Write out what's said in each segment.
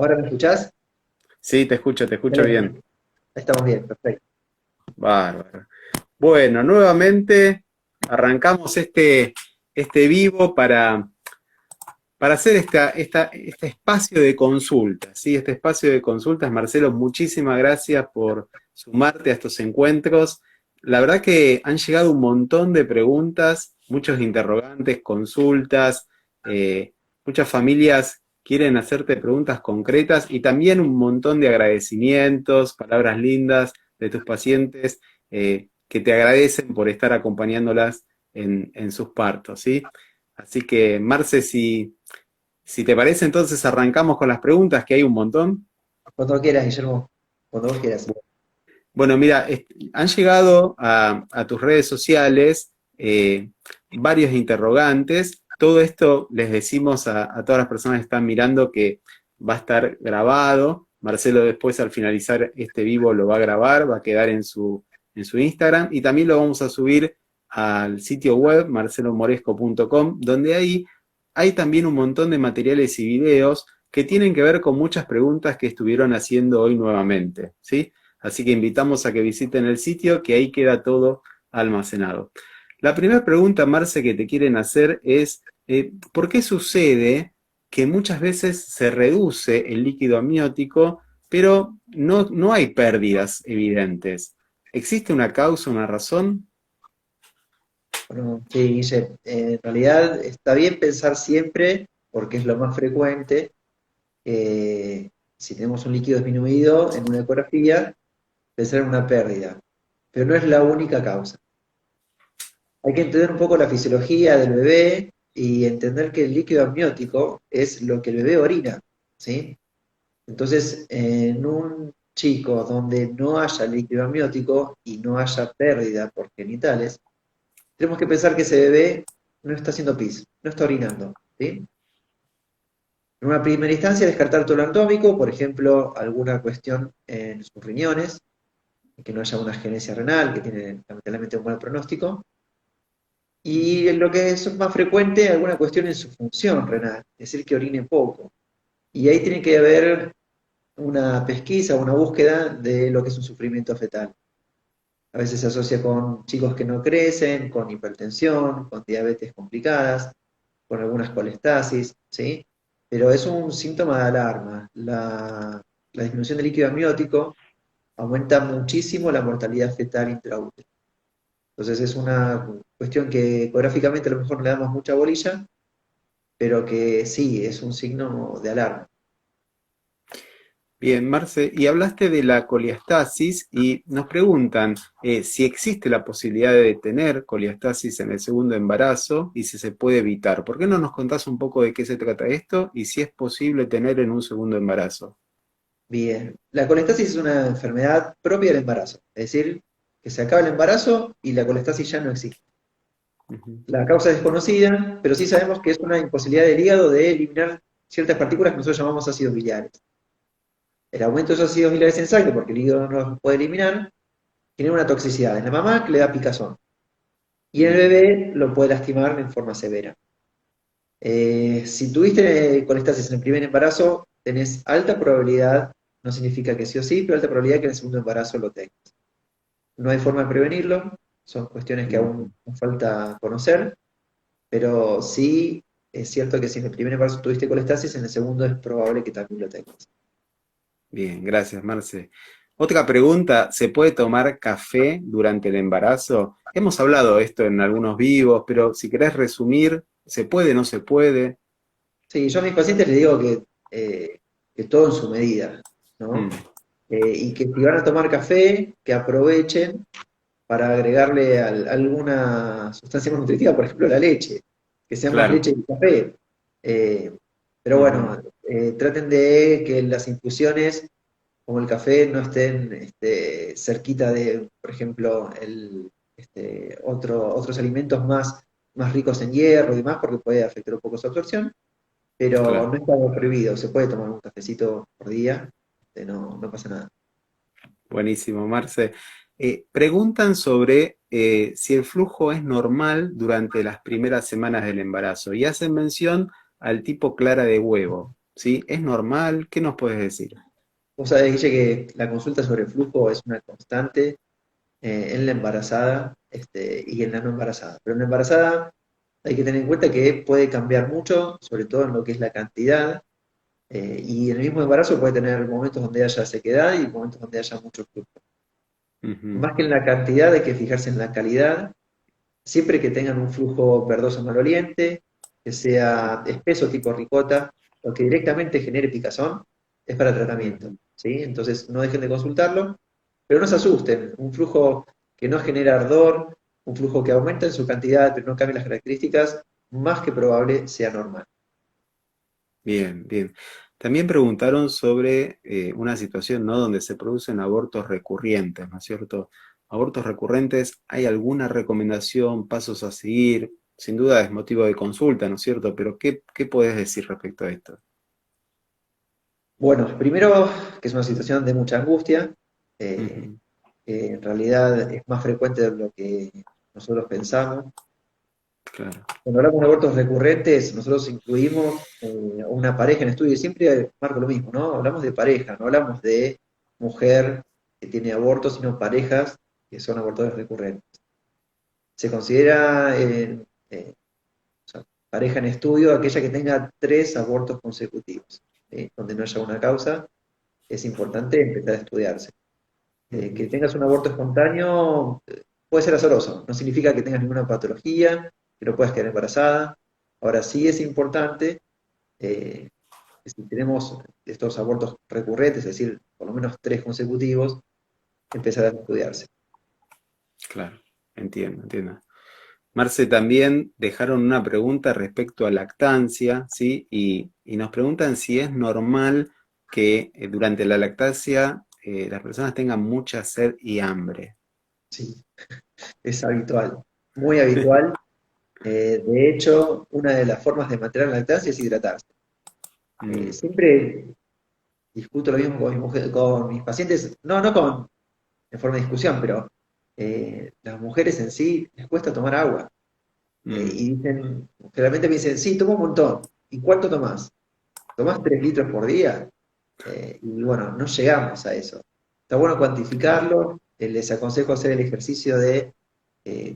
¿Ahora me escuchás? Sí, te escucho Excelente. bien. Estamos bien, perfecto. Bárbaro. Bueno, nuevamente arrancamos este vivo para hacer este espacio de consultas, ¿sí? Este espacio de consultas. Marcelo, muchísimas gracias por sumarte a estos encuentros. La verdad que han llegado un montón de preguntas, muchos interrogantes, consultas, eh, muchas familias quieren hacerte preguntas concretas y también un montón de agradecimientos, palabras lindas de tus pacientes que te agradecen por estar acompañándolas en sus partos, ¿sí? Así que, Marce, si te parece, entonces arrancamos con las preguntas, que hay un montón. Cuando quieras, Guillermo. Cuando vos quieras. Bueno, mira, han llegado a tus redes sociales varios interrogantes. Todo esto les decimos a todas las personas que están mirando que va a estar grabado. Marcelo después al finalizar este vivo lo va a grabar, va a quedar en su Instagram y también lo vamos a subir al sitio web marcelomoresco.com, donde ahí hay también un montón de materiales y videos que tienen que ver con muchas preguntas que estuvieron haciendo hoy nuevamente, ¿sí? Así que invitamos a que visiten el sitio, que ahí queda todo almacenado. La primera pregunta, Marce, que te quieren hacer es, ¿por qué sucede que muchas veces se reduce el líquido amniótico, pero no hay pérdidas evidentes? ¿Existe una causa, una razón? Bueno, sí, Guille. En realidad está bien pensar siempre, porque es lo más frecuente, si tenemos un líquido disminuido en una ecografía, pensar en una pérdida. Pero no es la única causa. Hay que entender un poco la fisiología del bebé y entender que el líquido amniótico es lo que el bebé orina, ¿sí? Entonces, en un chico donde no haya líquido amniótico y no haya pérdida por genitales, tenemos que pensar que ese bebé no está haciendo pis, no está orinando, ¿sí? En una primera instancia, descartar todo lo anatómico, por ejemplo, alguna cuestión en sus riñones, que no haya una agenesia renal, que tiene lamentablemente un mal pronóstico. Y lo que es más frecuente, alguna cuestión en su función renal, es decir, que orine poco. Y ahí tiene que haber una pesquisa, una búsqueda de lo que es un sufrimiento fetal. A veces se asocia con chicos que no crecen, con hipertensión, con diabetes complicadas, con algunas colestasis, ¿sí? Pero es un síntoma de alarma. La disminución del líquido amniótico aumenta muchísimo la mortalidad fetal intraútero. Entonces es una cuestión que ecográficamente a lo mejor no le damos mucha bolilla, pero que sí, es un signo de alarma. Bien, Marce, y hablaste de la coliestasis y nos preguntan si existe la posibilidad de tener coliestasis en el segundo embarazo y si se puede evitar. ¿Por qué no nos contás un poco de qué se trata esto y si es posible tener en un segundo embarazo? Bien, la colestasis es una enfermedad propia del embarazo, es decir, que se acaba el embarazo y la colestasis ya no existe. Ujú. La causa es desconocida, pero sí sabemos que es una imposibilidad del hígado de eliminar ciertas partículas que nosotros llamamos ácidos biliares. El aumento de esos ácidos biliares en sangre, porque el hígado no los puede eliminar, genera una toxicidad en la mamá que le da picazón. Y en el Bien, bebé lo puede lastimar en forma severa. Si tuviste colestasis en el primer embarazo, tenés alta probabilidad, no significa que sí o sí, pero alta probabilidad que en el segundo embarazo lo tengas. No hay forma de prevenirlo, son cuestiones que bien, aún nos falta conocer, pero sí es cierto que si en el primer embarazo tuviste colestasis, en el segundo es probable que también lo tengas. bien, gracias, Marce. Otra pregunta, ¿se puede tomar café durante el embarazo? Hemos hablado de esto en algunos vivos, pero si querés resumir, ¿se puede, no se puede? Sí, yo a mis pacientes les digo que todo en su medida, Mm, ¿no? Y que si van a tomar café, que aprovechen para agregarle alguna sustancia más nutritiva, por ejemplo la leche, que sea más claro. leche que café. Eh, pero Ujú. bueno, traten de que las infusiones, como el café, no estén cerquita de, por ejemplo, otros alimentos más ricos en hierro y demás, porque puede afectar un poco su absorción, pero Claro. no está prohibido, se puede tomar un cafecito por día, no pasa nada. Buenísimo, Marce. Preguntan sobre si el flujo es normal durante las primeras semanas del embarazo y hacen mención al tipo clara de huevo. ¿Sí? ¿Es normal? ¿Qué nos puedes decir? Vos sabés, Guille, que la consulta sobre flujo es una constante en la embarazada y en la no embarazada. Pero en la embarazada hay que tener en cuenta que puede cambiar mucho, sobre todo en lo que es la cantidad, y en el mismo embarazo puede tener momentos donde haya sequedad y momentos donde haya mucho flujo. Ujú. Más que en la cantidad, hay que fijarse en la calidad, siempre que tengan un flujo verdoso maloliente, que sea espeso tipo ricota, o que directamente genere picazón, es para tratamiento, Ujú. ¿sí? Entonces no dejen de consultarlo, pero no se asusten, un flujo que no genera ardor, un flujo que aumenta en su cantidad pero no cambia las características, más que probable sea normal. Bien, bien. También preguntaron sobre una situación, ¿no? Donde se producen abortos recurrentes, ¿no es cierto? Abortos recurrentes, ¿hay alguna recomendación, pasos a seguir? Sin duda es motivo de consulta, ¿no es cierto? Pero ¿qué puedes decir respecto a esto? Bueno, primero que es una situación de mucha angustia, eh, Ujú. que en realidad es más frecuente de lo que nosotros pensamos. Claro. Cuando hablamos de abortos recurrentes, nosotros incluimos una pareja en estudio y siempre marco lo mismo, ¿no? Hablamos de pareja, no hablamos de mujer que tiene abortos, sino parejas que son abortadores recurrentes. Se considera o sea, pareja en estudio aquella que tenga 3 abortos consecutivos, ¿sí? Donde no haya una causa, es importante empezar a estudiarse. Que Ujú. tengas un aborto espontáneo puede ser azaroso, no significa que tengas ninguna patología, que no puedas quedar embarazada. Ahora sí es importante eh, que si tenemos estos abortos recurrentes, es decir, por lo menos 3 consecutivos, empezar a estudiarse. Claro, entiendo, entiendo. Marce, también dejaron una pregunta respecto a lactancia, ¿sí? Y nos preguntan si es normal que durante la lactancia las personas tengan mucha sed y hambre. Sí, es habitual, muy habitual. De hecho, una de las formas de mantener la lactancia es hidratarse. Mm, Siempre discuto lo mismo con con mis pacientes, no en forma de discusión, pero las mujeres en sí les cuesta tomar agua. mm, Y dicen, generalmente me dicen, sí, tomo un montón. ¿Y cuánto tomás? ¿Tomás 3 litros por día? Y bueno, no llegamos a eso. Está bueno claro. cuantificarlo. Les aconsejo hacer el ejercicio de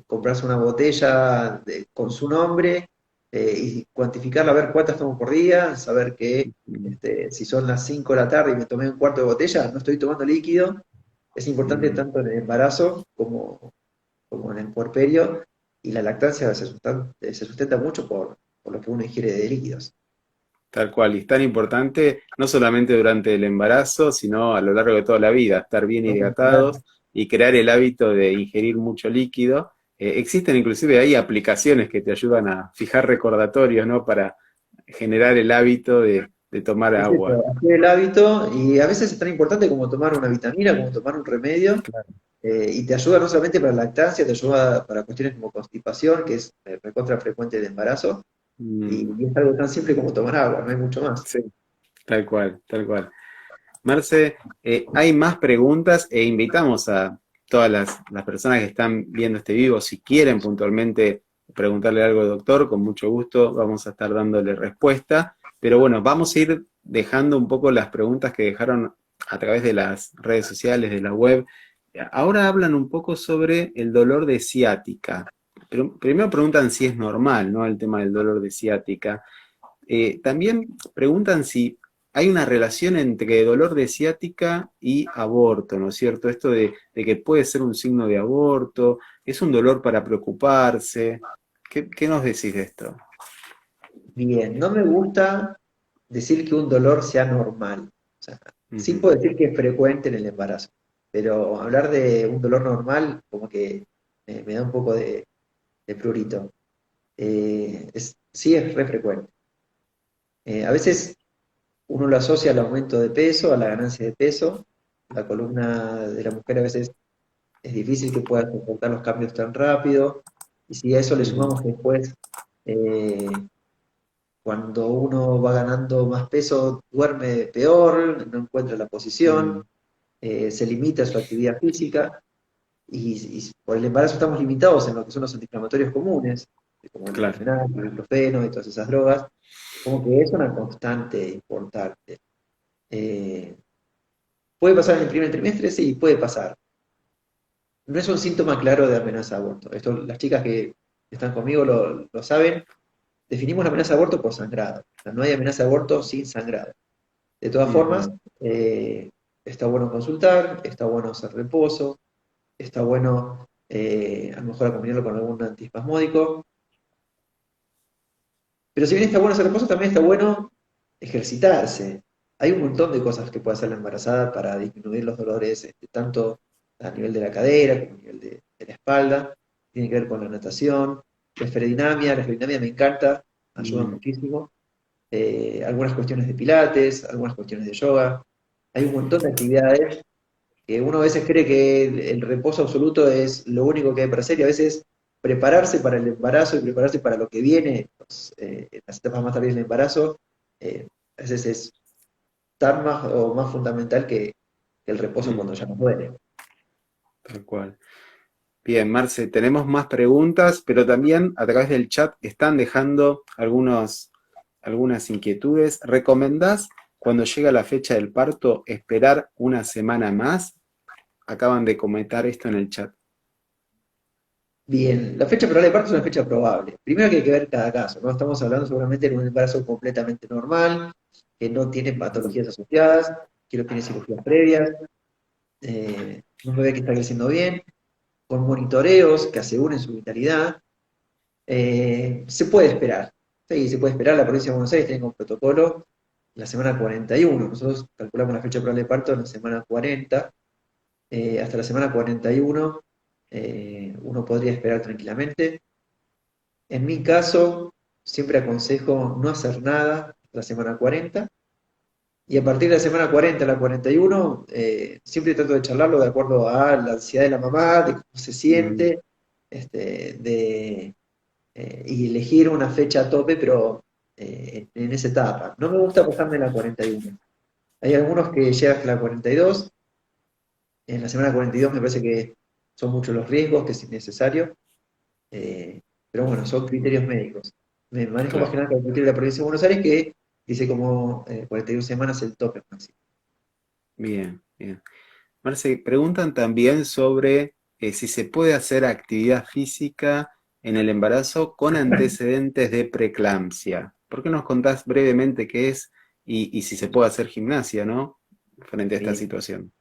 comprarse una botella con su nombre y cuantificarla, a ver cuántas tomo por día, saber que Mm, si son las 5 de la tarde y me tomé un cuarto de botella, no estoy tomando líquido. Es importante mm. tanto en el embarazo como en el puerperio, y la lactancia se sustenta mucho por lo que uno ingiere de líquidos. Tal cual, y es tan importante no solamente durante el embarazo, sino a lo largo de toda la vida, estar bien ¿No? Ni hablar. hidratados y crear el hábito de ingerir mucho líquido. Existen inclusive hay aplicaciones que te ayudan a fijar recordatorios, ¿no? Para generar el hábito de tomar Es agua. eso, hacer el hábito, y a veces es tan importante como tomar una vitamina, como tomar un remedio, Claro. y te ayuda no solamente para la lactancia, te ayuda para cuestiones como constipación, que es recontra frecuente del embarazo, Mm, y es algo tan simple como tomar agua, no hay mucho más. sí, tal cual, tal cual. Marce, hay más preguntas e invitamos a todas las personas que están viendo este vivo, si quieren puntualmente preguntarle algo al doctor, con mucho gusto vamos a estar dándole respuesta. Pero bueno, vamos a ir dejando un poco las preguntas que dejaron a través de las redes sociales, de la web. Ahora hablan un poco sobre el dolor de ciática. Pero primero preguntan si es normal, ¿no? El tema del dolor de ciática. También preguntan si hay una relación entre dolor de ciática y aborto, ¿no es cierto? Esto de que puede ser un signo de aborto, es un dolor para preocuparse. ¿Qué nos decís de esto? Bien, no me gusta decir que un dolor sea normal. O sea, sí Ujú. puedo decir que es frecuente en el embarazo, pero hablar de un dolor normal como que me da un poco de prurito. Sí es re frecuente. A veces uno lo asocia al aumento de peso, a la ganancia de peso. La columna de la mujer a veces es difícil que pueda soportar los cambios tan rápido. Y si a eso le Ujú. sumamos que después, eh, cuando uno va ganando más peso, duerme peor, no encuentra la posición, Mm, se limita su actividad física. Y por el embarazo estamos limitados en lo que son los antiinflamatorios comunes, como el claro. diclofenac, el ibuprofeno y todas esas drogas. Como que es una constante importante. Eh, ¿Puede pasar en el primer trimestre? Sí, puede pasar. No es un síntoma claro de amenaza de aborto. Esto, las chicas que están conmigo lo saben. Definimos la amenaza de aborto por sangrado. O sea, no hay amenaza de aborto sin sangrado. De todas formas, Ujú. está bueno consultar, está bueno hacer reposo, está bueno a lo mejor acompañarlo con algún antiespasmódico. Pero si bien está bueno hacer reposo, también está bueno ejercitarse. Hay un montón de cosas que puede hacer la embarazada para disminuir los dolores, tanto a nivel de la cadera como a nivel de la espalda. Tiene que ver con la natación, la esferidinamia me encanta, ayuda Mm, muchísimo. Algunas cuestiones de pilates, algunas cuestiones de yoga. Hay un montón de actividades que uno a veces cree que el reposo absoluto es lo único que hay para hacer y a veces prepararse para el embarazo y prepararse para lo que viene, pues, en las etapas más tardías del embarazo, a veces es tan más o más fundamental que el reposo mm, cuando ya no duele. tal cual. Bien, Marce, tenemos más preguntas, pero también a través del chat están dejando algunas inquietudes. ¿Recomendás cuando llega la fecha del parto esperar una semana más? Acaban de comentar esto en el chat. Bien, la fecha probable de parto es una fecha probable. Primero que hay que ver cada caso, ¿no? Estamos hablando seguramente de un embarazo completamente normal, que no tiene Mm, patologías asociadas, que no tiene cirugías previas, un bebé que está creciendo bien, con monitoreos que aseguren su vitalidad, se puede esperar. Sí, se puede esperar. La provincia de Buenos Aires tiene un protocolo la semana 41. Nosotros calculamos la fecha probable de parto en la semana 40. Hasta la semana 41 uno podría esperar tranquilamente. En mi caso, siempre aconsejo no hacer nada hasta la semana 40. Y a partir de la semana 40 a la 41, siempre trato de charlarlo de acuerdo a la ansiedad de la mamá, de cómo se mm, siente, y elegir una fecha a tope, pero en esa etapa. No me gusta pasarme la 41. Hay algunos que llegan hasta la 42. En la semana 42 me parece que son muchos los riesgos, que es innecesario. eh, pero bueno, son criterios médicos. Me manejo más que claro. nada con el criterio de la provincia de Buenos Aires, que dice como 41 semanas el tope máximo. Bien, bien. Marce, preguntan también sobre si se puede hacer actividad física en el embarazo con antecedentes de preeclampsia. ¿Por qué nos contás brevemente qué es y si se puede hacer gimnasia, ¿no? Frente a esta Bien. situación.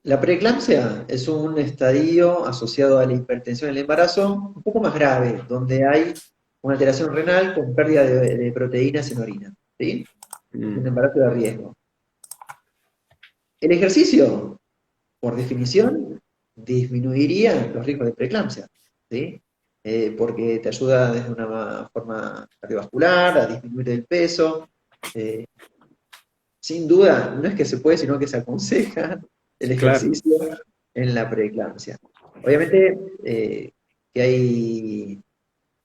La preeclampsia es un estadio asociado a la hipertensión en el embarazo un poco más grave, donde hay una alteración renal con pérdida de proteínas en orina. ¿Sí? Es un Mm, embarazo de riesgo. El ejercicio, por definición, disminuiría los riesgos de preeclampsia, ¿sí? Porque te ayuda desde una forma cardiovascular a disminuir el peso. eh, Sin duda, no es que se puede, sino que se aconseja el claro, ejercicio en la preeclampsia. Obviamente que hay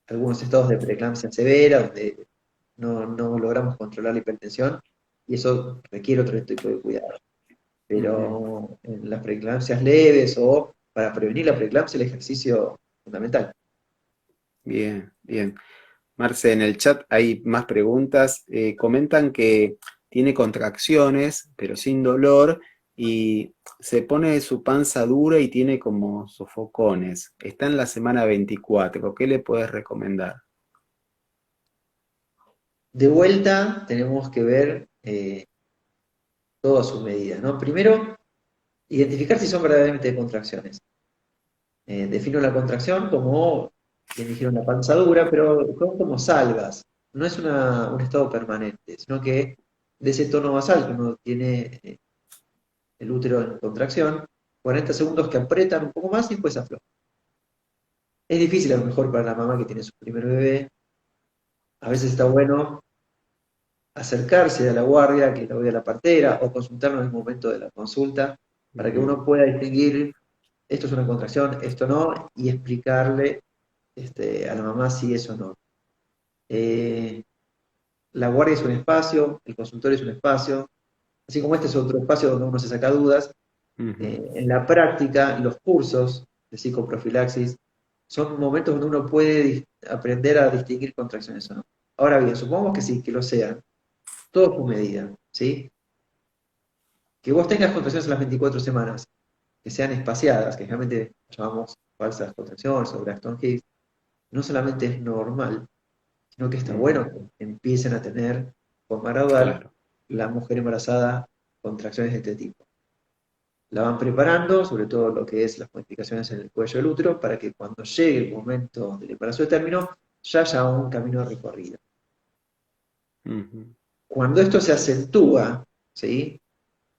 algunos estados de preeclampsia severa donde no logramos controlar la hipertensión y eso requiere otro tipo de cuidado. ujú, Pero en las preeclampsias leves o para prevenir la preeclampsia, el ejercicio es fundamental. bien, bien. Marce, en el chat hay más preguntas. Comentan que tiene contracciones, pero sin dolor, y se pone su panza dura y tiene como sofocones. Está en la semana 24. ¿Qué le puedes recomendar? De vuelta, tenemos que ver todas sus medidas, ¿no? Primero, identificar si son verdaderamente contracciones. Defino la contracción como, bien dijeron, la panza dura, pero son como salvas. No es un estado permanente, sino que de ese tono basal que uno tiene el útero en contracción, 40 segundos que apretan un poco más y después aflojan. Es difícil a lo mejor para la mamá que tiene su primer bebé. A veces está bueno acercarse a la guardia, que la guardia la partera, o consultarlo en el momento de la consulta, para que Ujú, uno pueda distinguir esto es una contracción, esto no, y explicarle a la mamá si eso no. Eh, la guardia es un espacio, el consultorio es un espacio, así como este es otro espacio donde uno se saca dudas. ujú. En la práctica, los cursos de psicoprofilaxis son momentos donde uno puede aprender a distinguir contracciones o no. Ahora bien, supongamos que sí, que lo sean, todo con medida, ¿sí? Que vos tengas contracciones en las 24 semanas, que sean espaciadas, que generalmente llamamos falsas contracciones o Braxton Hicks, no solamente es normal, sino que está bueno Ujú. que empiecen a tener de forma gradual Claro, la mujer embarazada contracciones de este tipo. La van preparando, sobre todo lo que es las modificaciones en el cuello del útero, para que cuando llegue el momento del embarazo de término, ya haya un camino recorrido. ujú, Cuando esto se acentúa, ¿sí?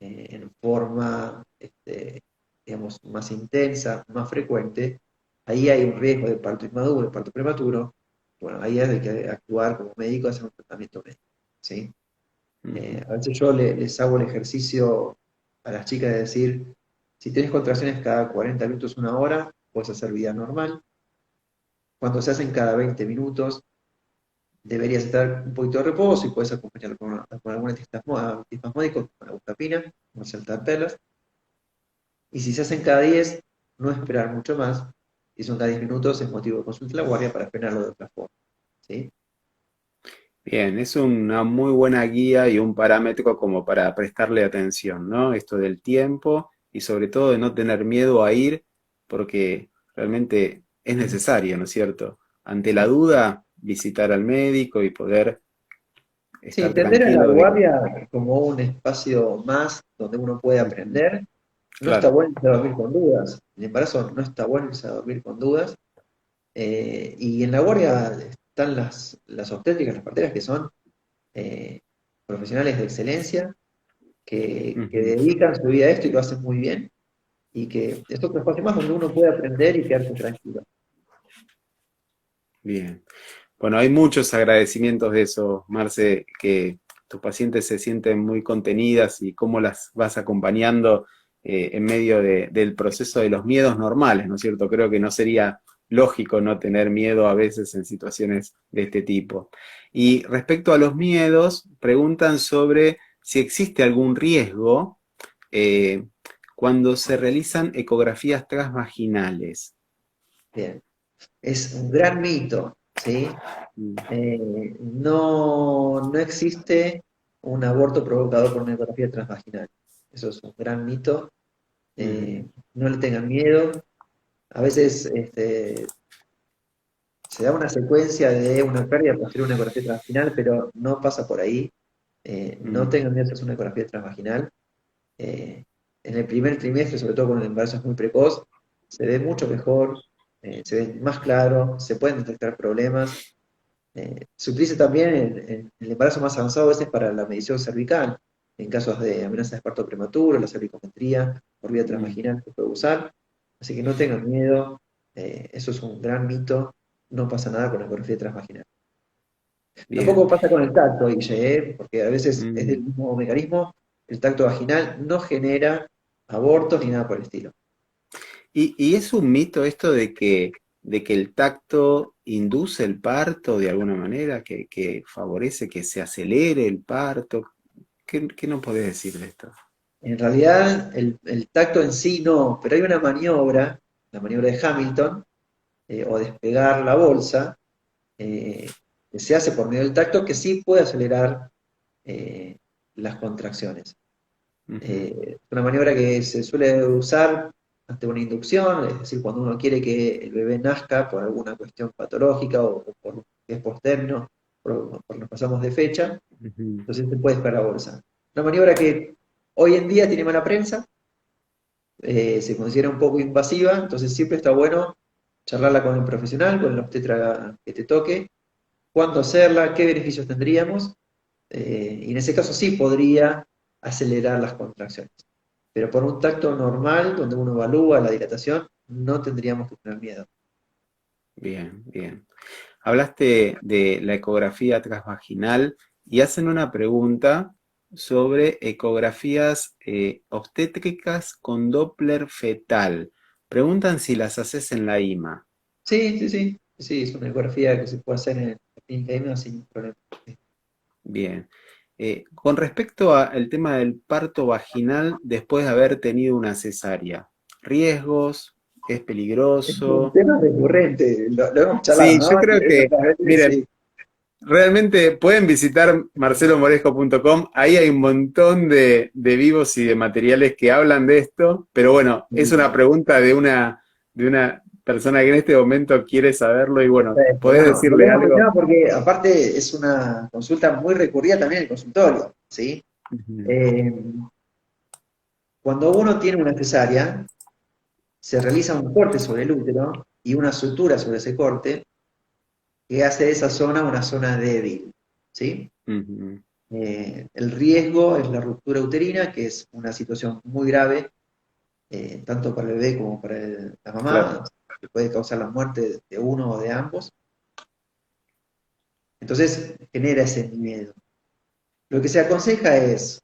En forma, digamos, más intensa, más frecuente, ahí hay un riesgo de parto inmaduro, de parto prematuro. Bueno, ahí hay que actuar como médico, hacer un tratamiento médico, ¿sí? ujú. A veces yo les hago el ejercicio a las chicas de decir, si tienes contracciones cada 40 minutos, una hora, puedes hacer vida normal. Cuando se hacen cada 20 minutos, deberías estar un poquito de reposo y puedes acompañarlo con algún antiespasmódico, con la butapina, con saltapelas. Y si se hacen cada 10, no esperar mucho más. Si son cada 10 minutos, es motivo de consulta a la guardia para frenarlo de otra forma, ¿sí? Bien, es una muy buena guía y un parámetro como para prestarle atención, ¿no? Esto del tiempo y sobre todo de no tener miedo a ir porque realmente es necesario, ¿no es cierto? Ante la Sí. duda, visitar al médico y poder Sí, estar entender a la tranquilo de que, guardia como un espacio más donde uno puede ujú, aprender. No está claro, bueno irse a dormir con dudas. El embarazo no está bueno irse a dormir con dudas. Y en la guardia están las obstétricas, las parteras, que son eh, profesionales de excelencia, que ujú, dedican su vida a esto y lo hacen muy bien. Y que es otro espacio más donde uno puede aprender y quedarse tranquilo. bien. Bueno, hay muchos agradecimientos de eso, Marce, que tus pacientes se sienten muy contenidas y cómo las vas acompañando en medio del proceso de los miedos normales, ¿no es cierto? Creo que no sería lógico no tener miedo a veces en situaciones de este tipo. Y respecto a los miedos, preguntan sobre si existe algún riesgo eh, cuando se realizan ecografías transvaginales. Bien. Es un gran mito, ¿sí? Mm, No existe un aborto provocado por una ecografía transvaginal. Eso es un gran mito. ujú, No le tengan miedo. A veces se da una secuencia de una pérdida posterior a una ecografía transvaginal, pero no pasa por ahí. No mm, tengan miedo de hacerse una ecografía transvaginal. Eh, en el primer trimestre, sobre todo cuando el embarazo es muy precoz, se ve mucho mejor, se ve más claro, se pueden detectar problemas. Se utiliza también en el embarazo más avanzado a veces para la medición cervical, en casos de amenaza de parto prematuro, la cervicometría por vía mm. transvaginal se puede usar. Así que no tengan miedo, eso es un gran mito, no pasa nada con la ecografía transvaginal. Bien. Tampoco pasa con el tacto, Guille, porque a veces es del Mm. mismo mecanismo, el tacto vaginal no genera abortos ni nada por el estilo. Y es un mito esto de que el tacto induce el parto de alguna manera, que favorece que se acelere el parto. ¿Qué nos podés decir de esto? En realidad, el tacto en sí no, pero hay una maniobra, la maniobra de Hamilton, o despegar la bolsa, eh, que se hace por medio del tacto, que sí puede acelerar eh, las contracciones. Ujú, Es una maniobra que se suele usar ante una inducción, es decir, cuando uno quiere que el bebé nazca por alguna cuestión patológica o por que es post-término, por nos pasamos de fecha, ujú. entonces se puede despegar la bolsa. Una maniobra que hoy en día tiene mala prensa, se considera un poco invasiva, entonces siempre está bueno charlarla con el profesional, con el obstetra que te toque, cuándo hacerla, qué beneficios tendríamos, y en ese caso sí podría acelerar las contracciones. Pero por un tacto normal, donde uno evalúa la dilatación, no tendríamos que tener miedo. Bien, bien. Hablaste de la ecografía transvaginal y hacen una pregunta sobre ecografías obstétricas con Doppler fetal. Preguntan si las haces en la IMA. Sí, sí, sí, sí, es una ecografía que se puede hacer en la clínica IMA sin problema. Sí. Bien. Con respecto al tema del parto vaginal después de haber tenido una cesárea, riesgos, es Es un peligroso. tema recurrente, lo hemos charlado, Sí, yo ¿no? creo que, Otras veces, miren, sí. realmente pueden visitar marcelomoresco.com, ahí hay un montón de vivos y de materiales que hablan de esto, pero bueno, es una pregunta de una persona que en este momento quiere saberlo y bueno, Perfecto. ¿podés Bueno, decirle volvemos al algo? tema porque aparte es una consulta muy recurrida también en el consultorio, ¿sí? Ujú. Eh, Cuando uno tiene una cesárea, se realiza un corte sobre el útero y una sutura sobre ese corte que hace de esa zona una zona débil, ¿sí? Ujú. El riesgo es la ruptura uterina, que es una situación muy grave, tanto para el bebé como para la Claro, mamá, que puede causar la muerte de uno o de ambos. Entonces genera ese miedo. Lo que se aconseja es,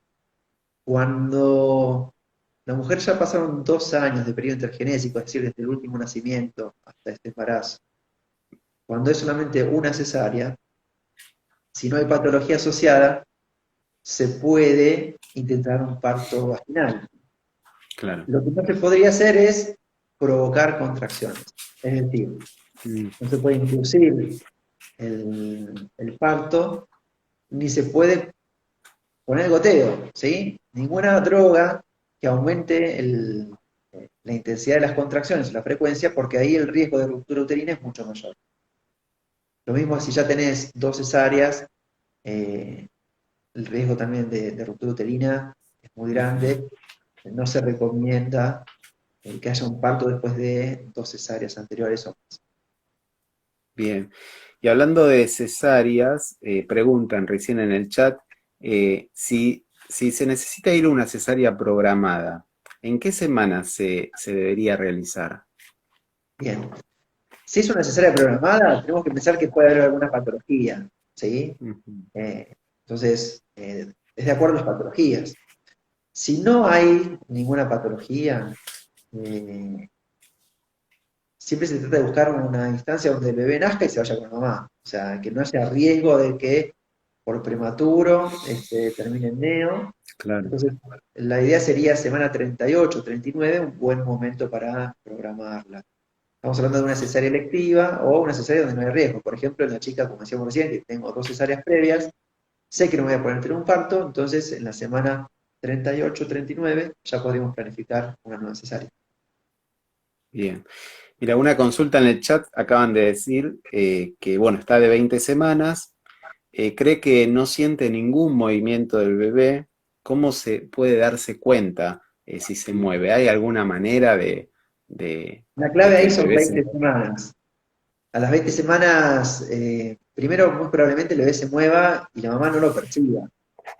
cuando la mujer ya pasaron 2 años de periodo intergenésico, es decir, desde el último nacimiento hasta este embarazo, cuando es solamente una cesárea, si no hay patología asociada, se puede intentar un parto vaginal. claro. Lo que no se podría hacer es provocar contracciones. Es decir, Mm, no se puede inducir el parto, ni se puede poner goteo, ¿sí? Ninguna droga que aumente la intensidad de las contracciones, la frecuencia, porque ahí el riesgo de ruptura uterina es mucho mayor. Lo mismo si ya tenés 2 cesáreas, eh, el riesgo también de ruptura uterina es muy ujú. grande. No se recomienda que haya un parto después de 2 cesáreas anteriores o más. Bien. Y hablando de cesáreas, preguntan recién en el chat si se necesita ir a una cesárea programada, ¿en qué semana se debería realizar? Bien. Si es una cesárea programada, tenemos que pensar que puede haber alguna patología, ¿sí? Ujú. Entonces, es de acuerdo a las patologías. Si no hay ninguna patología, eh, siempre se trata de buscar una instancia donde el bebé nazca y se vaya con la mamá. O sea, que no haya riesgo de que por prematuro termine en neo. Claro. Entonces, la idea sería semana 38, 39, un buen momento para programarla. Estamos hablando de una cesárea electiva o una cesárea donde no hay riesgo. Por ejemplo, en la chica, como decíamos recién, que tengo 2 cesáreas previas, sé que no me voy a poder tener un parto, entonces en la semana 38, 39 ya podríamos planificar una nueva cesárea. Bien. Mira, una consulta en el chat acaban de decir que, bueno, está de 20 semanas, cree que no siente ningún movimiento del bebé. ¿Cómo se puede darse cuenta si se mueve? ¿Hay alguna manera de, La de clave que ahí el son bebé se 20 mueva? semanas. A las 20 semanas, primero muy probablemente el bebé se mueva y la mamá no lo perciba.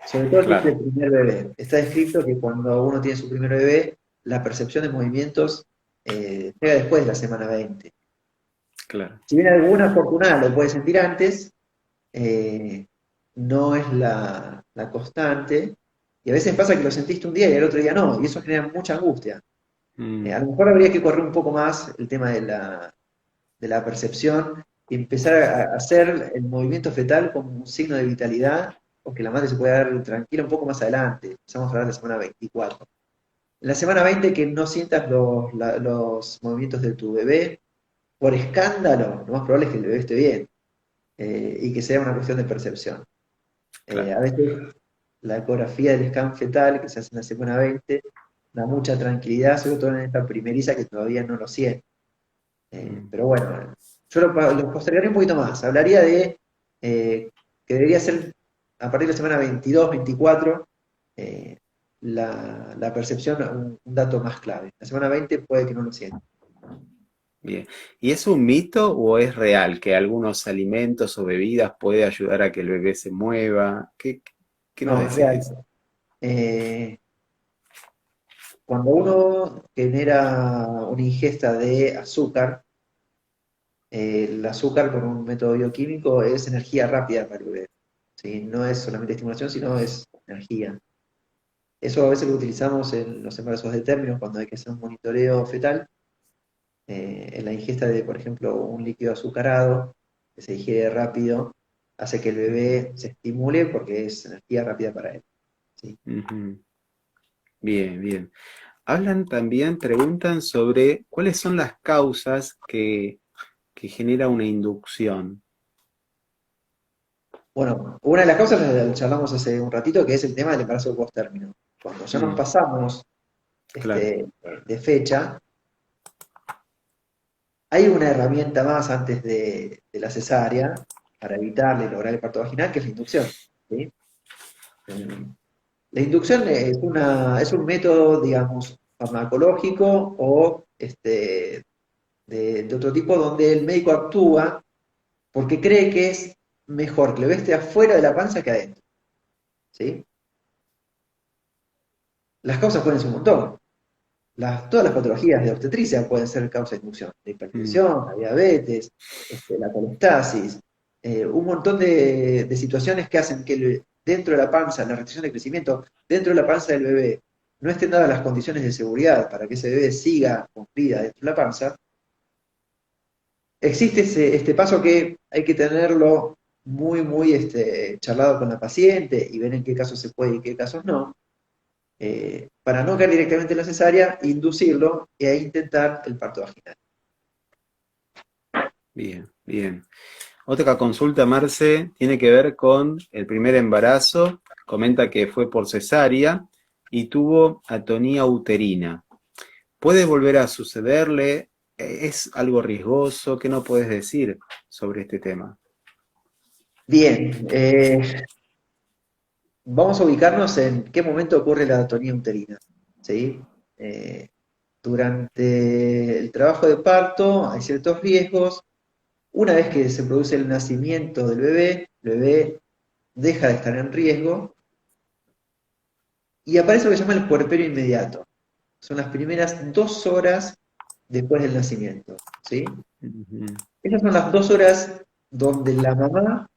Sobre todo si es Claro, el primer bebé. Está descrito que cuando uno tiene su primer bebé, la percepción de movimientos llega después de la semana 20. claro. Si bien alguna afortunada lo puede sentir antes, eh, no es la constante. Y a veces pasa que lo sentiste un día y el otro día no, y eso genera mucha angustia. Mm, A lo mejor habría que correr un poco más el tema de la percepción y empezar a hacer el movimiento fetal como un signo de vitalidad o que la madre se pueda dar tranquila un poco más adelante. Empezamos a hablar de la semana 24. En la semana 20 que no sientas los movimientos de tu bebé, por escándalo, lo más probable es que el bebé esté bien y que sea una cuestión de percepción. claro. A veces la ecografía del scan fetal que se hace en la semana 20 da mucha tranquilidad, sobre todo en esta primeriza que todavía no lo siente. Mm, Pero bueno, yo lo postergaría un poquito más. Hablaría de que debería ser a partir de la semana 22, 24, eh, la percepción un dato más clave. La semana 20 puede que no lo sienta. bien. ¿Y es un mito o es real que algunos alimentos o bebidas puede ayudar a que el bebé se mueva? ¿Qué nos No, es decís de real. eso? Eh, Cuando uno genera una ingesta de azúcar, el azúcar por un método bioquímico es energía rápida para el bebé. ¿Sí? No es solamente estimulación, sino es energía. Eso a veces lo utilizamos en los embarazos de término, cuando hay que hacer un monitoreo fetal, en la ingesta de, por ejemplo, un líquido azucarado, que se digiere rápido, hace que el bebé se estimule porque es energía rápida para él. ¿Sí? Ujú. Bien, bien. Hablan también, preguntan sobre cuáles son las causas que genera una inducción. Bueno, una de las causas la charlamos hace un ratito, que es el tema del embarazo post término. Cuando ya nos Mm, pasamos claro. de fecha, hay una herramienta más antes de la cesárea para evitar y lograr el parto vaginal, que es la inducción. ¿Sí? Eh, La inducción es un método, digamos, farmacológico o de otro tipo donde el médico actúa porque cree que es mejor que lo esté afuera de la panza que adentro. ¿Sí? Las causas pueden ser un montón. Todas las patologías de obstetricia pueden ser causa de inducción. La Mm, hipertensión, la diabetes, la colestasis, un montón de situaciones que hacen que dentro de la panza, la restricción de crecimiento, dentro de la panza del bebé, no estén dadas las condiciones de seguridad para que ese bebé siga con vida dentro de la panza. Existe este paso que hay que tenerlo muy charlado con la paciente y ver en qué casos se puede y en qué casos no, para no caer directamente en la cesárea, inducirlo e intentar el parto vaginal. bien, bien. Otra consulta, Marce, tiene que ver con el primer embarazo. Comenta que fue por cesárea y tuvo atonía uterina. ¿Puede volver a sucederle? ¿Es algo riesgoso? ¿Qué no puedes decir sobre este tema? Bien, vamos a ubicarnos en qué momento ocurre la atonía uterina. ¿Sí? Eh, Durante el trabajo de parto hay ciertos riesgos. Una vez que se produce el nacimiento del bebé, el bebé deja de estar en riesgo y aparece lo que se llama el puerperio inmediato. Son las primeras 2 horas después del nacimiento. ¿Sí? Ujú. Esas son las 2 horas donde la mamá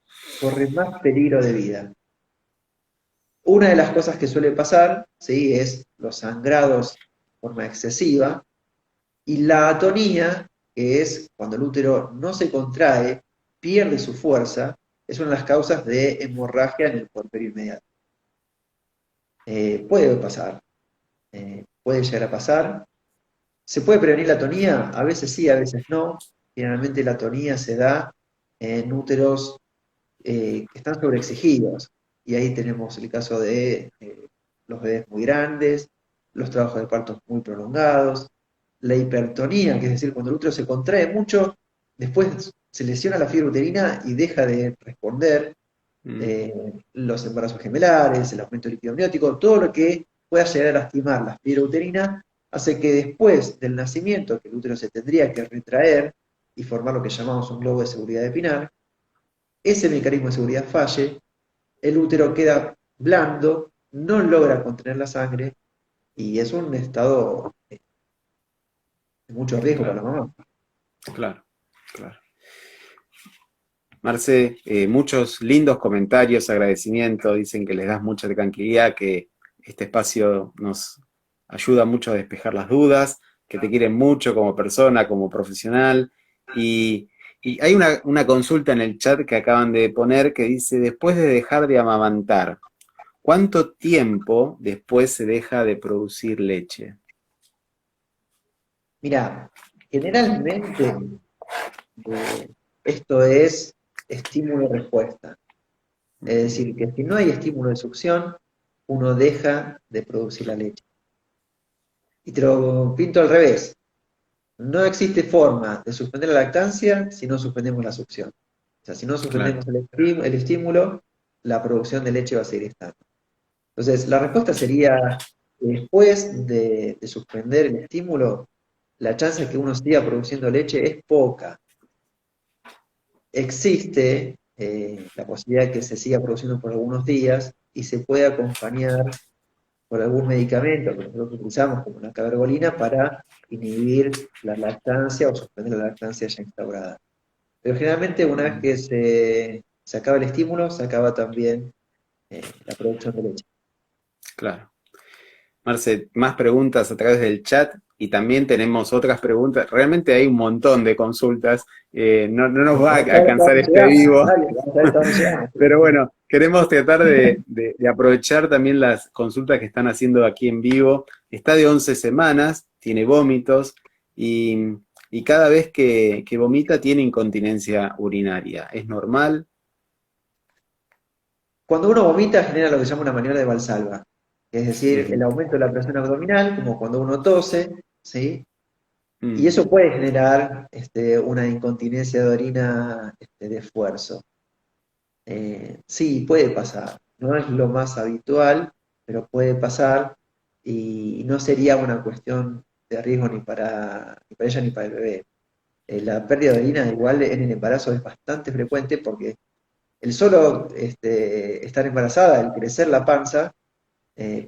corre más peligro de vida. Una de las cosas que suele pasar, ¿sí? Es los sangrados de forma excesiva y la atonía, que es cuando el útero no se contrae, pierde su fuerza, es una de las causas de hemorragia en el puerperio inmediato. Puede pasar, puede llegar a pasar. ¿Se puede prevenir la atonía? A veces sí, a veces no. Generalmente la atonía se da en úteros que están sobreexigidos. Y ahí tenemos el caso de los bebés muy grandes, los trabajos de partos muy prolongados, la hipertonía, que es decir, cuando el útero se contrae mucho, después se lesiona la fibra uterina y deja de responder, Mm, los embarazos gemelares, el aumento del líquido amniótico, todo lo que pueda llegar a lastimar la fibra uterina, hace que después del nacimiento, que el útero se tendría que retraer y formar lo que llamamos un globo de seguridad de Pinar, ese mecanismo de seguridad falle, el útero queda blando, no logra contener la sangre y es un estado de mucho riesgo para la claro, mamá. claro, claro. Marce, muchos lindos comentarios, agradecimientos, dicen que les das mucha tranquilidad, que este espacio nos ayuda mucho a despejar las dudas, que te quieren mucho como persona, como profesional. Y, y hay una consulta en el chat que acaban de poner que dice, después de dejar de amamantar, ¿cuánto tiempo después se deja de producir leche? Mira, generalmente eh, esto es estímulo-respuesta. Es decir, que si no hay estímulo de succión, uno deja de producir la leche. Y te lo pinto al revés. No existe forma de suspender la lactancia si no suspendemos la succión. O sea, si no Claro. suspendemos el estímulo, la producción de leche va a seguir estando. Entonces, la respuesta sería, después de suspender el estímulo, la chance de que uno siga produciendo leche es poca. Existe la posibilidad de que se siga produciendo por algunos días y se puede acompañar por algún medicamento que nosotros utilizamos como la cabergolina para inhibir la lactancia o suspender la lactancia ya instaurada. Pero generalmente una vez que se acaba el estímulo, se acaba también la producción de leche. Claro. Marce, más preguntas a través del chat y también tenemos otras preguntas. Realmente hay un montón de consultas. No nos va a Vamos a ver hasta alcanzar dónde este llegamos, vivo, dale, vamos a ver hasta dónde llegamos. pero bueno, queremos tratar de aprovechar también las consultas que están haciendo aquí en vivo. Está de 11 semanas, tiene vómitos y, y cada vez que vomita tiene incontinencia urinaria. ¿Es normal? Cuando uno vomita genera lo que se llama una maniobra de Valsalva, es decir, el Bien. aumento de la presión abdominal, como cuando uno tose, ¿sí? Y Mm, eso puede generar una incontinencia de orina de esfuerzo. Sí, puede pasar. No es lo más habitual, pero puede pasar y no sería una cuestión de riesgo ni para ella ni para el bebé. La pérdida de orina igual en el embarazo es bastante frecuente porque el solo estar embarazada, el crecer la panza,